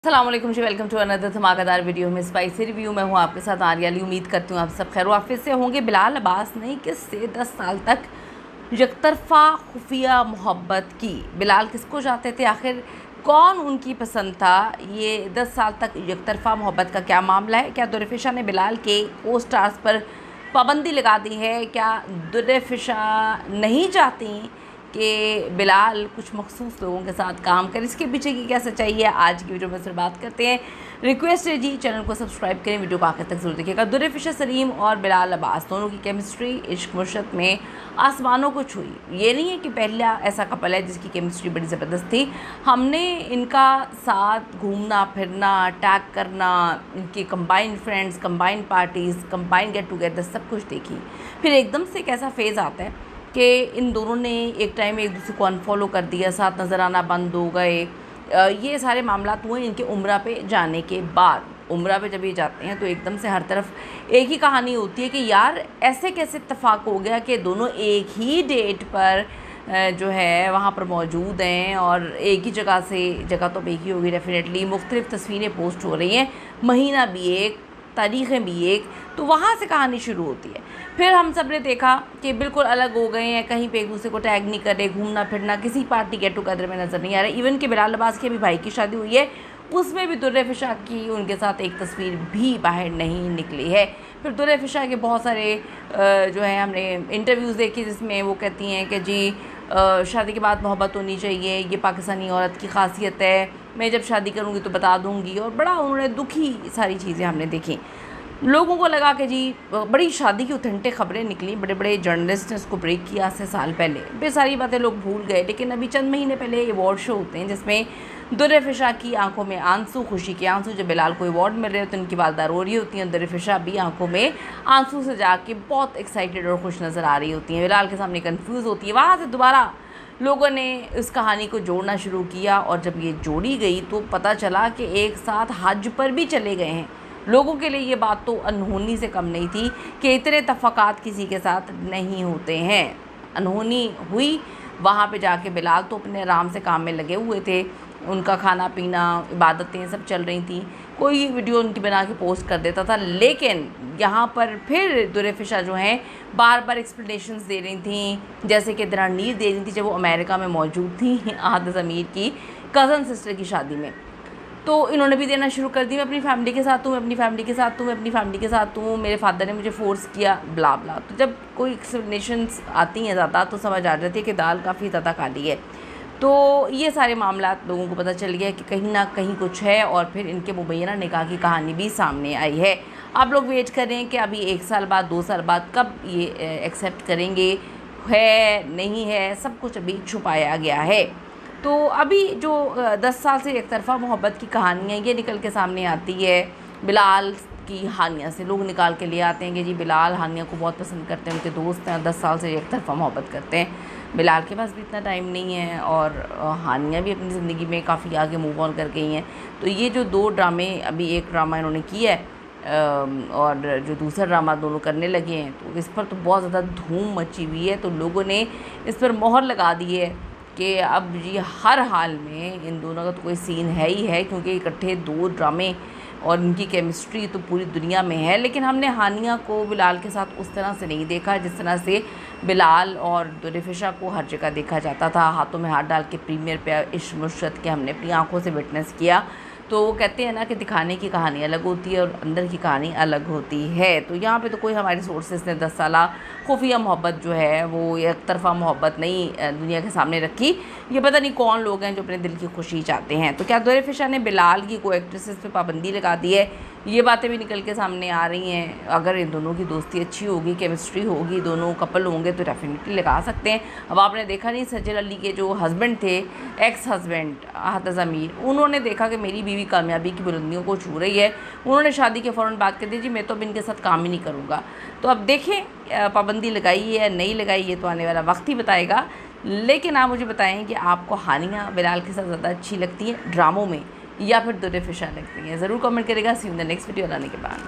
अस्सलामुअलैकुम जी, welcome to another धमाकेदार video में स्पाइसी रिव्यू। मैं हूँ आपके साथ आर्या अली। उम्मीद करती हूँ आप सब खैर वाफिस से होंगे। बिलाल अब्बास ने किससे 10 साल तक यकतरफ़ा खुफिया मोहब्बत की? बिलाल किसको चाहते थे? आखिर कौन उनकी पसंद था? ये 10 साल तक यकतरफ़ा मोहब्बत का क्या मामला है? क्या दुर्रफ़िशा ने बिलाल के को स्टार्स पर पाबंदी लगा दी है? क्या दुर्रफ़िशा नहीं चाहती कि बिलाल कुछ मखसूस लोगों के साथ काम करे? इसके पीछे की क्या सच्चाई है, आज की वीडियो में सिर्फ बात करते हैं। रिक्वेस्ट है जी, चैनल को सब्सक्राइब करें, वीडियो को आखिर तक जरूर देखिएगा। दुर्रफ़िशा सलीम और बिलाल अब्बास दोनों की केमिस्ट्री इश्क मुर्शद में आसमानों को छुई। ये नहीं है कि पहला ऐसा कपल है जिसकी केमिस्ट्री बड़ी ज़बरदस्त थी। हमने इनका साथ घूमना फिरना, टैग करना, इनके combined friends, combined parties, combined get together सब कुछ देखी। फिर एकदम से एक ऐसा फेज़ आता है कि इन दोनों ने एक टाइम में एक दूसरे को अनफॉलो कर दिया, साथ नज़र आना बंद हो गए। ये सारे मामलात हुए इनके उम्रा पे जाने के बाद। उम्रा पे जब ये जाते हैं तो एकदम से हर तरफ एक ही कहानी होती है कि यार ऐसे कैसे इत्तेफाक हो गया कि दोनों एक ही डेट पर जो है वहाँ पर मौजूद हैं और एक ही जगह तो एक ही होगी डेफिनेटली। मुख्तलिफ़ तस्वीरें पोस्ट हो रही हैं, महीना भी एक, तारीख़ें भी एक, तो वहाँ से कहानी शुरू होती है। फिर हम सब ने देखा कि बिल्कुल अलग हो गए हैं, कहीं पे एक दूसरे को टैग नहीं कर रहे, घूमना फिरना, किसी पार्टी गेट टुगेदर में नज़र नहीं आ रहा। इवन कि बिलाल अब्बास की अभी भाई की शादी हुई है, उसमें भी दुर्रफ़िशा की उनके साथ एक तस्वीर भी बाहर नहीं निकली है। फिर दुर्रफ़िशा के बहुत सारे जो है हमने इंटरव्यूज़ देखे जिसमें वो कहती हैं कि जी शादी के बाद मोहब्बत होनी चाहिए, ये पाकिस्तानी औरत की खासियत है, मैं जब शादी करूँगी तो बता दूँगी। और बड़ा उन्होंने दुखी सारी चीज़ें हमने देखी। लोगों को लगा कि जी बड़ी शादी की ऑथेंटिक खबरें निकली, बड़े बड़े जर्नलिस्ट ने उसको ब्रेक किया आज से साल पहले। फिर सारी बातें लोग भूल गए। लेकिन अभी चंद महीने पहले अवार्ड शो होते हैं जिसमें दुर्रफ़िशा की आंखों में आंसू, खुशी के आंसू। जब बिलाल को अवार्ड मिल रहे होते हैं, उनकी वालदा रो रही होती हैं, दुर्रफ़िशा भी आंखों में आंसू से जाके बहुत एक्साइटेड और खुश नज़र आ रही होती हैं। बिलाल के सामने कन्फ्यूज़ होती है। वहाँ से दोबारा लोगों ने इस कहानी को जोड़ना शुरू किया और जब ये जोड़ी गई तो पता चला कि एक साथ हज पर भी चले गए हैं। लोगों के लिए ये बात तो अनहोनी से कम नहीं थी कि इतने तफ़क़ात किसी के साथ नहीं होते हैं। अनहोनी हुई वहाँ पे जाके। बिलाल तो अपने आराम से काम में लगे हुए थे, उनका खाना पीना, इबादतें सब चल रही थी, कोई वीडियो उनकी बना के पोस्ट कर देता था। लेकिन यहाँ पर फिर दुर्रफ़िशा जो हैं बार बार एक्सप्लेनेशंस दे रही थी, जैसे कि दरानीर दे रही थी जब वो अमेरिका में मौजूद थी आहद ज़मीर की कज़न सिस्टर की शादी में। तो इन्होंने भी देना शुरू कर दी, मैं अपनी फ़ैमिली के साथ हूँ, मैं अपनी फ़ैमिली के साथ हूँ, मैं अपनी फ़ैमिली के साथ हूँ, मेरे फादर ने मुझे फ़ोर्स किया, ब्ला ब्ला। तो जब कोई एक्सप्लेनेशंस आती हैं ज़्यादा तो समझ आ जाती है कि दाल काफ़ी ज़्यादा काली है। तो ये सारे मामलात लोगों को पता चल गया कि कहीं ना कहीं कुछ है और फिर इनके मुबैना निकाह की कहानी भी सामने आई है। आप लोग वेट कर रहे हैं कि अभी 1 साल बाद, 2 साल बाद कब ये एक्सेप्ट करेंगे, है नहीं है, सब कुछ अभी छुपाया गया है। तो अभी जो 10 साल से एक तरफ़ा मोहब्बत की कहानी है ये निकल के सामने आती है बिलाल की हानिया से। लोग निकाल के ले आते हैं कि जी बिलाल हानिया को बहुत पसंद करते हैं, उनके दोस्त हैं, 10 साल से एक तरफ़ा मोहब्बत करते हैं। बिलाल के पास भी इतना टाइम नहीं है और हानिया भी अपनी ज़िंदगी में काफ़ी आगे मूव ऑन कर गई हैं। तो ये जो 2 ड्रामे, अभी एक ड्रामा इन्होंने किया है और जो दूसरा ड्रामा दोनों करने लगे हैं, तो इस पर तो बहुत ज़्यादा धूम मची हुई है। तो लोगों ने इस पर मोहर लगा दी है कि अब जी हर हाल में इन दोनों का तो कोई सीन है ही है, क्योंकि इकट्ठे 2 ड्रामे और इनकी केमिस्ट्री तो पूरी दुनिया में है। लेकिन हमने हानिया को बिलाल के साथ उस तरह से नहीं देखा जिस तरह से बिलाल और दुर्रफ़िशा को हर जगह देखा जाता था। हाथों में हाथ डाल के प्रीमियर पे इश्क मुर्शद के हमने अपनी आंखों से विटनेस किया। तो वो कहते हैं ना कि दिखाने की कहानी अलग होती है और अंदर की कहानी अलग होती है। तो यहाँ पे तो कोई हमारे सोर्सेज ने 10 साला खुफिया मोहब्बत जो है वो एक तरफ़ा मोहब्बत नहीं दुनिया के सामने रखी। ये पता नहीं कौन लोग हैं जो अपने दिल की खुशी चाहते हैं। तो क्या दुर्रफ़िशा ने बिलाल की को एक्ट्रेसेस पे पाबंदी लगा दी है? ये बातें भी निकल के सामने आ रही हैं। अगर इन दोनों की दोस्ती अच्छी होगी, केमिस्ट्री होगी, दोनों कपल होंगे तो डेफिनेटली लगा सकते हैं। अब आपने देखा नहीं, सज्जल अली के जो हस्बैंड थे, एक्स हस्बैंड आहद ज़मीर, उन्होंने देखा कि मेरी बीवी कामयाबी की बुलंदियों को छू रही है, उन्होंने शादी के फ़ौरन बात कर दी, जी मैं तो अब इनके साथ काम ही नहीं करूँगा। तो अब देखें पाबंदी लगाई है या नहीं लगाई, ये तो आने वाला वक्त ही बताएगा। लेकिन आप मुझे बताएं कि आपको हानिया बिलाल के साथ ज़्यादा अच्छी लगती है ड्रामों में या फिर दुर्रफ़िशा लगती है? ज़रूर कमेंट करेगा। See you in the next video लाने के बाद।